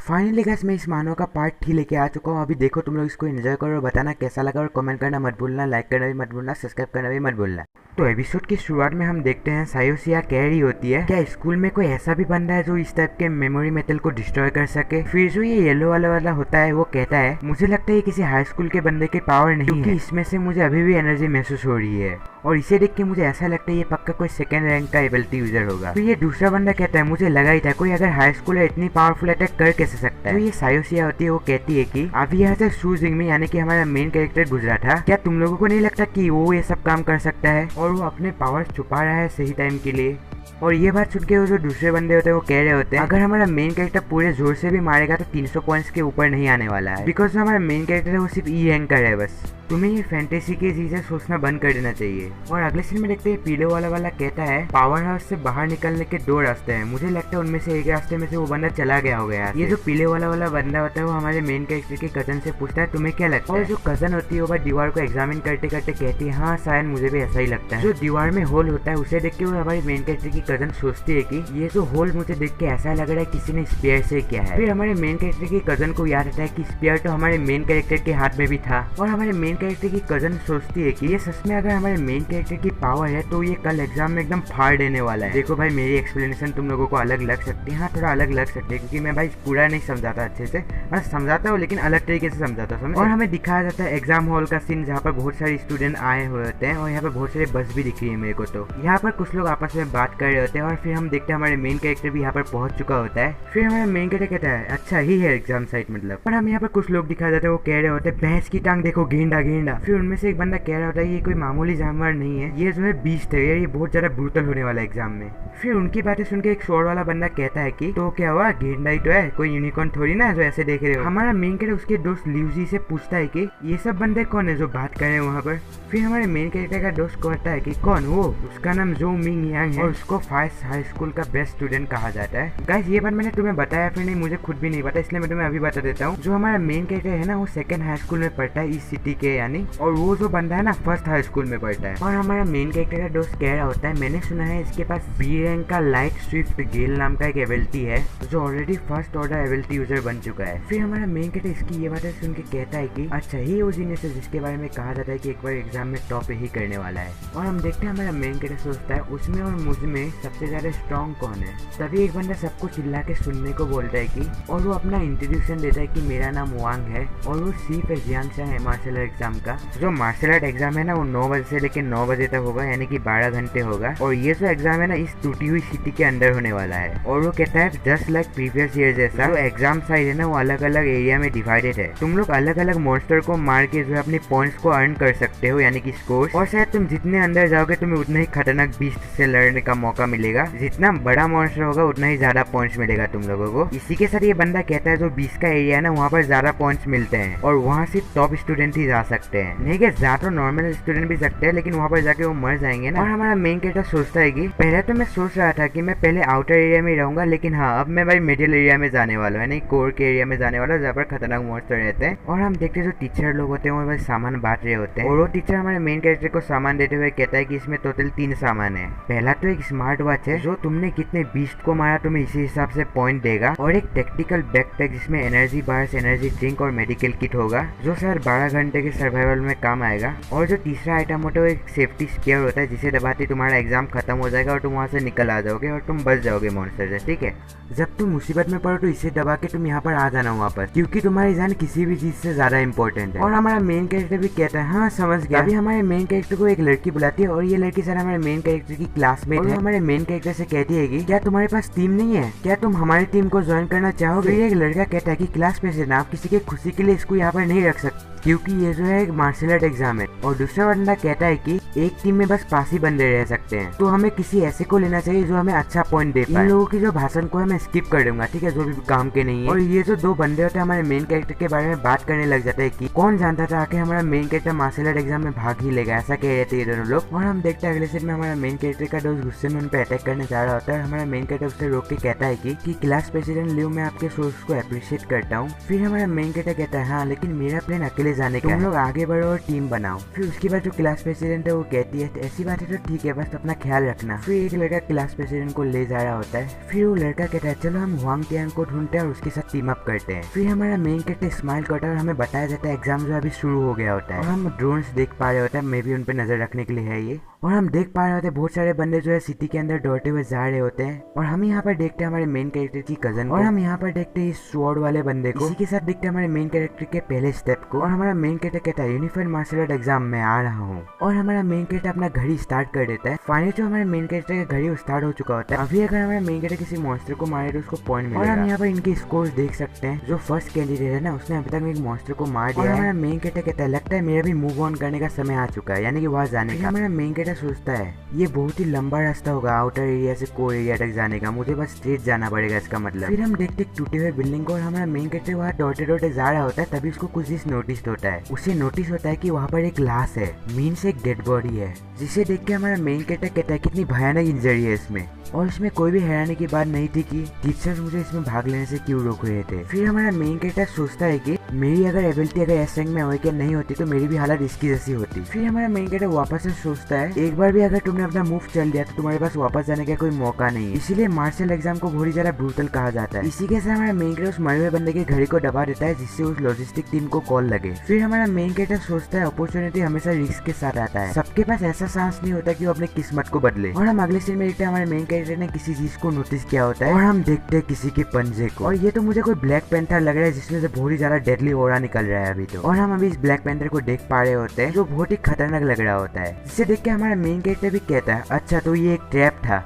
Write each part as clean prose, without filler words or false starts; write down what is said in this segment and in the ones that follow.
Finally guys मैं इस मानो का पार्ट 3 लेके आ चुका हूँ। अभी देखो तुम लोग इसको एंजॉय करो और बताना कैसा लगा और कमेंट करना मत भूलना, लाइक करना भी मत भूलना, सब्सक्राइब करना भी मत भूलना। तो एपिसोड की शुरुआत में हम देखते हैं सायोसिया कह रही होती है क्या स्कूल में कोई ऐसा भी बंदा है जो इस टाइप के मेमोरी मेटल को डिस्ट्रॉय कर सके। फिर जो ये येलो वाला होता है वो कहता है मुझे लगता है ये किसी हाई स्कूल के बंदे की पावर नहीं है, इसमें से मुझे अभी भी एनर्जी महसूस हो रही है और इसे देख के मुझे ऐसा लगता है ये पक्का कोई सेकंड रैंक का एबिलिटी यूजर होगा। तो ये दूसरा बंदा कहता है मुझे लगा ही था कोई अगर हाई स्कूल है इतनी पावरफुल अटैक कर कैसे सकता है। तो ये सायोसिया होती है, वो कहती है कि अभी यहाँ से शूजिंग में यानी कि हमारा मेन कैरेक्टर गुजरा था, क्या तुम लोगों को नहीं लगता कि वो ये सब काम कर सकता है और वो अपने पावर छुपा रहा है सही टाइम के लिए। और ये बात सुन के वो जो दूसरे बंदे होते हैं वो कह रहे होते हैं अगर हमारा मेन कैरेक्टर पूरे जोर से भी मारेगा तो 300 पॉइंट्स के ऊपर नहीं आने वाला है, बिकॉज जो हमारा मेन कैरेक्टर है वो सिर्फ ई रैंकर है। बस तुम्हें ये फैंटेसी की चीजें सोचना बंद कर देना चाहिए। और अगले सीन में देखते हैं पीले वाला कहता है पावर हाउस से बाहर निकलने के 2 रास्ते हैं, मुझे लगता है उनमें से एक रास्ते में से वो बंदा चला गया होगा यार। ये जो पीले वाला बंदा होता है वो हमारे मेन कैरेक्टर के कजन से पूछता है तुम्हें क्या लगता है, और जो कजन होती है वो दीवार को एग्जामिन करते करते कहती है हाँ शायद मुझे भी ऐसा ही लगता है। जो दीवार में होल होता है उसे देख के वो हमारे मेन कैरेक्टर की कजन सोचती है कि ये जो होल मुझे देख के ऐसा लग रहा है किसी ने स्पेयर से किया है। फिर हमारे मेन कैरेक्टर की कजन को याद आता है कि स्पेयर तो हमारे मेन कैरेक्टर के हाथ में भी था, और हमारे मेन कैरेक्टर की कजन सोचती है कि ये सच में अगर हमारे मेन कैरेक्टर की पावर है तो ये कल एग्जाम में एकदम फाड़ देने वाला है। देखो भाई मेरी एक्सप्लेनेशन तुम लोगों को अलग लग सकती है, हाँ थोड़ा अलग लग सकती है क्योंकि मैं भाई पूरा नहीं समझाता अच्छे से, मैं समझाता हूँ लेकिन अलग तरीके से समझाता हूँ। और हमें दिखाया जाता है एग्जाम हॉल का सीन जहाँ पर बहुत सारे स्टूडेंट आए हुए होते हैं और यहाँ पर बहुत सारे बस भी दिख रही है मेरे को। तो यहाँ पर कुछ लोग आपस में बात कर रहे होते हैं और फिर हम देखते हैं हमारे मेन कैरेक्टर भी यहाँ पर पहुंच चुका होता है। फिर हमारा मेन कैरेक्टर कहता है अच्छा ही है एग्जाम साइट मतलब। पर हम यहाँ पर कुछ लोग दिखाया जाते हैं वो कह रहे होते हैं भैंस की टांग देखो गेंडा गेंडा। फिर उनमें से एक बंदा कह रहा होता है ये कोई मामूली जानवर नहीं है, ये जो है बीस्ट है, ये बहुत ज्यादा ब्रूटल होने वाला है एग्जाम में। फिर उनकी बातें सुन के एक शोर वाला बंदा कहता है कि तो क्या हुआ गेंडा ही तो है, कोई यूनिकॉर्न थोड़ी ना है जो ऐसे देख रहे हो। हमारा मेन कैरेक्टर उसके दोस्त ल्यूजी से पूछता है कि ये सब बंदे कौन है जो बात कर रहे हैं वहाँ पर। फिर हमारे मेन कैरेक्टर का दोस्त कहता है कि कौन वो, उसका नाम जो मिंग यांग है और उसको फाइस्ट हाई स्कूल का बेस्ट स्टूडेंट कहा जाता है। गाइस ये बात मैंने तुम्हें बताया फिर नहीं, मुझे खुद भी नहीं पता इसलिए मैं तुम्हें अभी बता देता हूँ। जो हमारा मेन कैरेक्टर है ना वो सेकंड हाई स्कूल में पढ़ता है इस सिटी के यानी, और वो जो बंदा है ना फर्स्ट हाई स्कूल में पढ़ता है। और हमारा मेन कैरेक्टर का दोस्त कह रहा होता है मैंने सुना है इसके पास बी रैंक का लाइट स्विफ्ट गेल नाम का एक एबिलिटी है जो already first order ability user बन चुका है। फिर हमारा मेन कैरेक्टर इसकी ये बातें सुन के कहता है कि अच्छा ही वो जीनियस है जिसके बारे में कहा जाता है कि एक बार एग्जाम में टॉप ही करने वाला है। और हम देखते हैं हमारा मेन कैरेक्टर सोचता है उसमें और मुझ में सबसे ज्यादा स्ट्रॉन्ग कौन है। तभी एक बंदा सबको चिल्ला के सुनने को बोलता है कि, और वो अपना इंट्रोड्यूक्शन देता है कि मेरा नाम वांग है और वो चीफ एग्जामिनर है मार्शल आर्ट एग्जाम का। जो मार्शल आर्ट एग्जाम है ना वो 9 बजे से लेकर 9 बजे तक होगा यानी कि 12 घंटे होगा, और ये जो एग्जाम है ना इस टूटी हुई सिटी के अंदर होने वाला है। और वो कहता है जस्ट लाइक प्रीवियस ईयर जैसा जो एग्जाम साइज है ना वो अलग अलग एरिया में डिवाइडेड है, तुम लोग अलग अलग मॉन्स्टर को मार के जो है अपने पॉइंट्स को अर्न कर सकते हो यानी कि स्कोर, और शायद तुम जितने अंदर जाओगे तुम्हें उतना ही खतरनाक बीस्ट से लड़ने का मौका मिलेगा, जितना बड़ा मॉन्स्टर होगा उतना ही ज्यादा पॉइंट्स मिलेगा तुम लोगों को। इसी के साथ ये बंदा कहता है जो 20 का एरिया है ना वहाँ पर ज्यादा पॉइंट्स मिलते हैं और वहाँ सिर्फ टॉप स्टूडेंट ही जा सकते हैं, नहीं कि ज्यादा तो नॉर्मल स्टूडेंट भी सकते हैं लेकिन वहाँ पर जाके वो मर जाएंगे ना। और हमारा मेन कैरेक्टर सोचता है कि पहले तो मैं सोच रहा था कि मैं पहले आउटर एरिया में रहूंगा लेकिन हाँ अब मैं भाई मिडिल एरिया में जाने वाला हूँ यानी कोर के एरिया में जाने वाला हूँ जहाँ पर खतरनाक मॉन्स्टर रहते हैं। और हम देखते हैं जो टीचर लोग होते हैं वो भाई सामान बांट रहे होते हैं, और वो टीचर हमारे मेन कैरेक्टर को सामान देते हुए कहता है कि इसमें टोटल 3 सामान है। पहला तो एक स्मार्ट वॉच है जो तुमने कितने बीस्ट को मारा तुम्हें इसी हिसाब से पॉइंट देगा, और एक टेक्टिकल बैकपैक जिसमें एनर्जी बार्स, एनर्जी ड्रिंक और मेडिकल किट होगा जो शायद 12 घंटे के सर्वाइवल में काम आएगा। और जो तीसरा आइटम होता है वो एक सेफ्टी स्पेयर होता है जिसे दबाते तुम्हारा एग्जाम खत्म हो जाएगा और तुम वहाँ से निकल आ जाओगे और तुम बच जाओगे मॉन्स्टर से, ठीक है। जब तुम मुसीबत में पड़ो तो इसे दबा के तुम यहाँ पर आ जाना वहाँ पर, क्योंकि तुम्हारी जान किसी भी चीज से ज्यादा इंपॉर्टेंट है। और हमारा मेन कैरेक्टर भी कहता है हाँ समझ गया। अभी हमारे मेन कैरेक्टर को एक लड़की बुलाती है और ये लड़की सर हमारे मेन कैरेक्टर की क्लासमेट है। हमारे मेन कैरेक्टर से कहती है कि क्या तुम्हारे पास टीम नहीं है, क्या तुम हमारी टीम को ज्वाइन करना चाहोगे। एक लड़का कहता है कि क्लास प्रेसिडेंट आप किसी के खुशी के लिए इसको यहाँ पर नहीं रख सकते क्योंकि ये जो है एक मार्शल आर्ट एग्जाम है। और दूसरा बंदा कहता है कि एक टीम में बस 5 ही बंदे रह सकते हैं, तो हमें किसी ऐसे को लेना चाहिए जो हमें अच्छा पॉइंट दे पाए। इन लोगों की जो भाषण को है मैं स्किप कर दूंगा, ठीक है, जो भी काम के नहीं है। और ये जो 2 बंदे होते हैं हमारे मेन कैरेक्टर के बारे में बात करने लग जाते हैं कि कौन जानता था कि हमारा main character martial art exam में भाग ही लेगा, ऐसा कह रहे थे ये दोनों लोग। और हम देखते हैं अगले सीन में हमारा मेन कैरेक्टर का दोस्त गुस्से में उन पर अटैक करने जा रहा होता है। हमारा मेन कैरेक्टर उससे रोक के कहता है कि क्लास प्रेसिडेंट लियो मैं आपके सोर्स को अप्रिशिएट करता हूँ। फिर हमारा मेन कैरेक्टर कहता है हाँ लेकिन मेरा प्लान अकेले जाने का, तुम लोग आगे बढ़ो और टीम बनाओ। फिर उसके बाद जो क्लास प्रेसिडेंट है वो कहती है ऐसी बात है तो ठीक है, बस अपना ख्याल रखना। फिर एक लड़का क्लास प्रेसिडेंट को ले जा रहा होता है। फिर वो लड़का कहता है चलो हम हुआंग तियांग को ढूंढते हैं और उसके साथ टीम अप करते हैं। फिर हमारा मेन कैरेक्टर स्माइल करता है और हमें बताया जाता है एग्जाम जो अभी शुरू हो गया होता है और हम ड्रोन्स देख पा रहे होते हैं, मे भी उन पर नजर रखने के लिए है ये। और हम देख पा रहे होते हैं बहुत सारे बंदे जो है सिटी के अंदर दौड़ते हुए जा रहे होते हैं। और हम यहाँ पर देखते हैं हमारे मेन कैरेक्टर की कजन को, और हम यहाँ पर देखते हैं इस स्वॉर्ड वाले बंदे को। इसी के साथ देखते हैं हमारे मेन कैरेक्टर के पहले स्टेप को। और हमारा मेन कैरेक्टर कहता है यूनिफाइड मार्शल आर्ट एग्जाम में आ रहा हूँ। और हमारा मेन कैरेक्टर अपना घड़ी स्टार्ट कर देता है। फाइनली जो हमारे मेन कैरेक्टर का घड़ी स्टार्ट हो चुका होता है। अभी अगर हमारे मेन कैरेक्टर किसी मॉन्स्टर को मारे तो उसको पॉइंट मिलेगा। और हम यहाँ पर इनके स्कोर देख सकते हैं। जो फर्स्ट कैंडिडेट है ना, उसने अभी तक एक मॉन्स्टर को मार दिया है। हमारा मेन कैरेक्टर कहता है लगता है मेरा भी मूव ऑन करने का समय आ चुका है, यानी कि वहाँ जाने का। हमारा मेन कैरेक्टर सोचता है ये बहुत ही लंबा रास्ता होगा आउटर एरिया से कोर एरिया तक जाने का, मुझे बस स्ट्रेट जाना पड़ेगा इसका मतलब। फिर हम देखते एक टूटे हुए बिल्डिंग को और हमारा मेन कैरेक्टर वहाँ दौड़ते दौड़ते जा रहा होता है। तभी उसको कुछ चीज नोटिस होता है। उसे नोटिस होता है कि वहाँ पर एक लाश है, मीन्स एक डेड बॉडी है, जिसे देख के हमारा मेन कैरेक्टर कहता है कितनी भयानक इंजरी है इसमें। और इसमें कोई भी हैरानी की बात नहीं थी कि टीचर्स मुझे इसमें भाग लेने से क्यों रोक रहे थे। फिर हमारा मेन कैरेक्टर सोचता है कि मेरी अगर एबिलिटी अगर एस रैंक में अवेकन नहीं होती तो मेरी भी हालत इसकी जैसी होती। फिर हमारा मेन कैरेक्टर वापस से सोचता है एक बार भी अगर तुमने अपना मूव चल दिया तो तुम्हारे पास वापस जाने का कोई मौका नहीं है, इसीलिए मार्शल एग्जाम को बहुत ही ज्यादा ब्रूटल कहा जाता है। इसी के साथ हमारा मेन कैरेक्टर उस मरे हुए बंदे के घड़ी को दबा देता है जिससे उस लॉजिस्टिक टीम को कॉल लगे। फिर हमारा मेन कैरेक्टर सोचता है अपॉर्चुनिटी हमेशा रिस्क के साथ आता है, सबके पास ऐसा चांस नहीं होता कि वो अपनी किस्मत को बदले। और हम अगले सीन में देखते हैं हमारे मेन कैरेक्टर ने किसी चीज को नोटिस किया होता है और हम देखते हैं किसी के पंजे को। और ये तो मुझे कोई ब्लैक पैंथर लग रहा है जिसमें से बहुत ही ज्यादा डेडली ऑरा निकल रहा है अभी तो। और हम अभी इस ब्लैक पैंथर को देख पा रहे होते हैं जो बहुत ही खतरनाक लग रहा होता है, जिसे देख के हमारा मेन कैरेक्टर भी कहता है अच्छा तो ये एक ट्रैप था।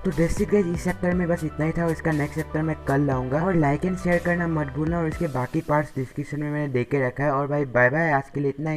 तो बेसिक गाइस इस चैप्टर में बस इतना ही था और इसका नेक्स्ट चैप्टर मैं कल लाऊंगा। और लाइक एंड शेयर करना मत भूलना और इसके बाकी पार्ट्स डिस्क्रिप्शन में मैंने दे के रखा है। और भाई बाय बाय, आज के लिए इतना ही।